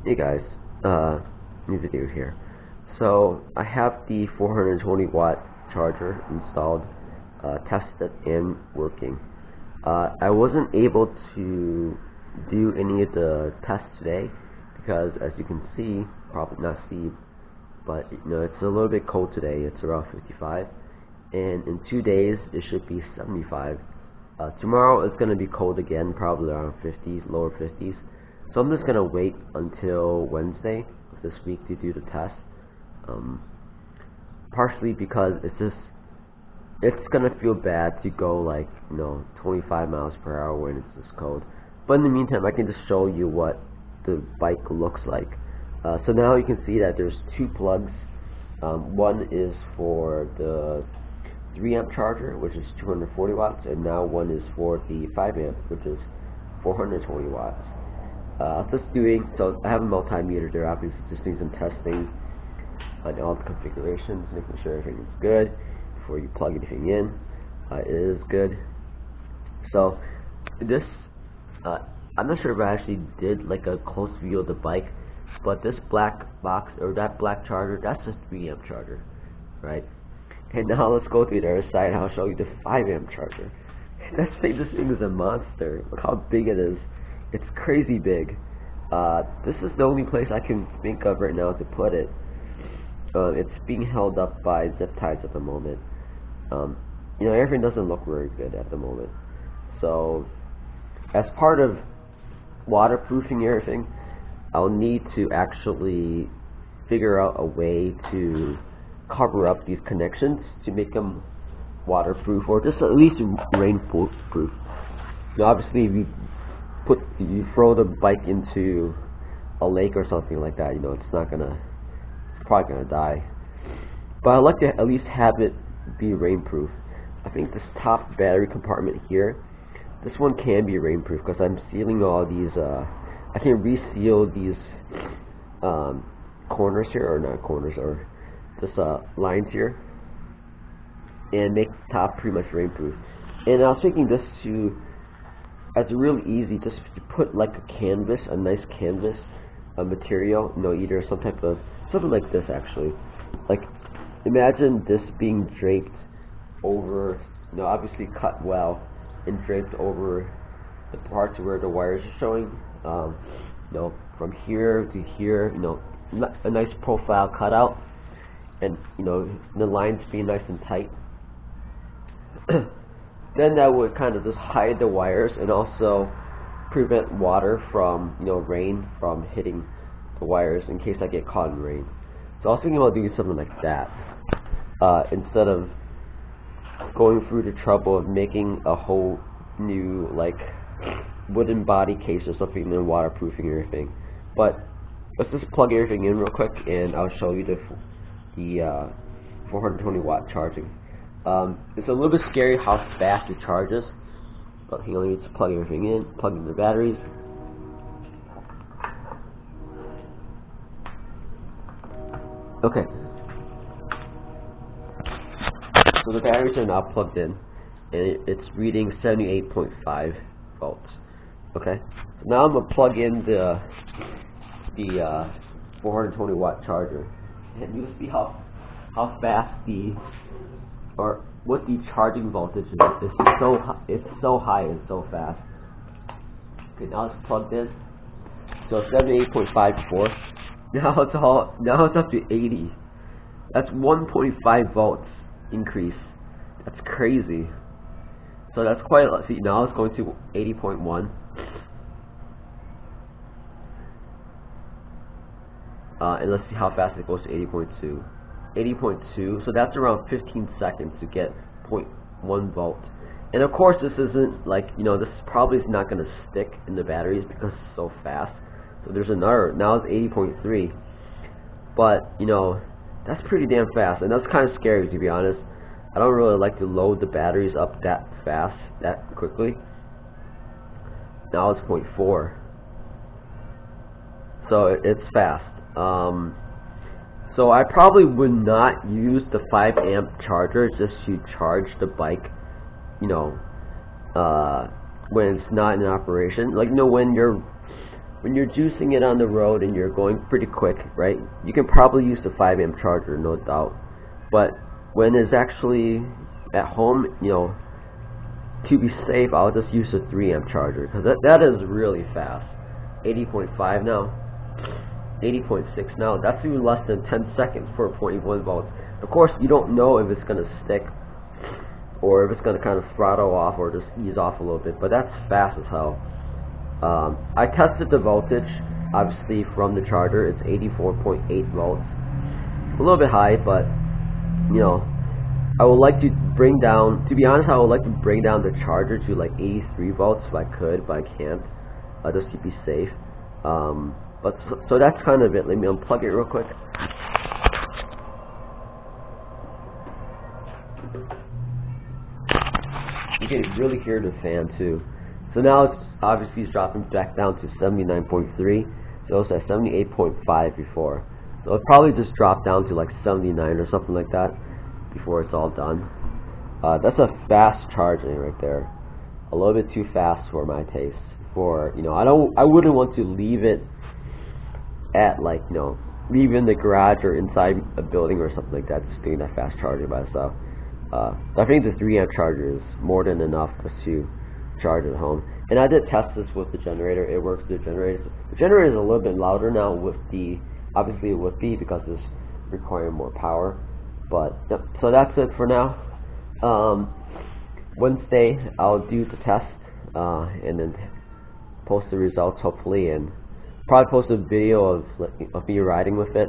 Hey guys, new video here. So I have the 420 watt charger installed, tested and working. I wasn't able to do any of the tests today because, as you can see, probably not see, but it's a little bit cold today. It's around 55, and in 2 days it should be 75. Tomorrow it's going to be cold again, probably around 50s, lower 50s. So I'm just gonna wait until Wednesday of this week to do the test. Partially because it's gonna feel bad to go like 25 miles per hour when it's this cold. But in the meantime, I can just show you what the bike looks like. So now you can see that there's two plugs. One is for the 3 amp charger, which is 240 watts, and now one is for the 5 amp, which is 420 watts. So I have a multimeter there, obviously just doing some testing on all the configurations, making sure everything is good before you plug anything in. It is good. So this, I'm not sure if I actually did like a close view of the bike, but this black box, or that black charger, that's a 3 amp charger, right? And now let's go to the other side and I'll show you the 5 amp charger. This thing is a monster. Look how big it is. It's crazy big. This is the only place I can think of right now to put it. It's being held up by zip ties at the moment. Everything doesn't look very good at the moment. So, as part of waterproofing everything, I'll need to actually figure out a way to cover up these connections to make them waterproof, or just at least rainproof. Obviously, if you throw the bike into a lake or something like that, it's probably gonna die. But I'd like to at least have it be rainproof. I think this top battery compartment here, this one can be rainproof because I'm sealing all these. I can reseal these corners here, or not corners, or just lines here, and make the top pretty much rainproof. And I was thinking this to. It's really easy just to put like a canvas, a nice canvas material, either some type of, something like this actually. Like, imagine this being draped over, obviously cut well, and draped over the parts where the wires are showing, from here to here, a nice profile cutout, and, the lines being nice and tight. Then that would kind of just hide the wires and also prevent water from, rain from hitting the wires in case I get caught in rain. So I was thinking about doing something like that, instead of going through the trouble of making a whole new like wooden body case or something and then waterproofing everything. But let's just plug everything in real quick and I'll show you the 420 watt charging. It's a little bit scary how fast it charges, but hang on, let me just plug everything in, plug in the batteries. Okay, so the batteries are now plugged in, and it's reading 78.5 volts. Okay, so now I'm gonna plug in the 420 watt charger, and you'll see how fast or what the charging voltage is. It's so high and so fast. Okay, now it's plugged in. So 78.5 before. Now it's up to 80. That's 1.5 volts increase. That's crazy. So that's quite a lot. See, now it's going to 80.1. And let's see how fast it goes to 80.2. 80.2, so that's around 15 seconds to get 0.1 volt. And of course this isn't like, this probably is not going to stick in the batteries because it's so fast. So there's another, now it's 80.3. But, that's pretty damn fast, and that's kind of scary to be honest. I don't really like to load the batteries up that fast, that quickly. Now it's 0.4. So it's fast. So I probably would not use the 5 amp charger just to charge the bike, when it's not in operation. Like, when you're when you're juicing it on the road and you're going pretty quick, right, you can probably use the 5 amp charger, no doubt. But when it's actually at home, you know, to be safe, I'll just use a 3 amp charger, because that is really fast. 80.5 now, 80.6 now. That's even less than 10 seconds for 0.1 volts. Of course, you don't know if it's going to stick or if it's going to kind of throttle off or just ease off a little bit, but that's fast as hell. I tested the voltage, obviously, from the charger. It's 84.8 volts. A little bit high, but, you know, I would like to bring down, to be honest, I would like to bring down the charger to like 83 volts if I could, but I can't, just to be safe. But so that's kind of it. Let me unplug it real quick. You can really hear the fan too. So now it's obviously dropping back down to 79.3. So it was at 78.5 before. So it'll probably just drop down to like 79 or something like that before it's all done. That's a fast charging right there. A little bit too fast for my taste. For, you know, I wouldn't want to leave it at, like, you know, leave in the garage or inside a building or something like that, just doing that fast charging by itself. I think the 3 amp charger is more than enough just to charge at home. And I did test this with the generator. It works with the generator. The generator is a little bit louder now with the, obviously it would be because it's requiring more power. But yep, so that's it for now. Wednesday I'll do the test and then post the results hopefully, and probably post a video of me riding with it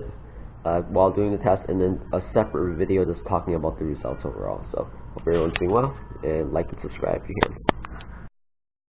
while doing the test, and then a separate video just talking about the results overall. So hope everyone's doing well, and like and subscribe if you can.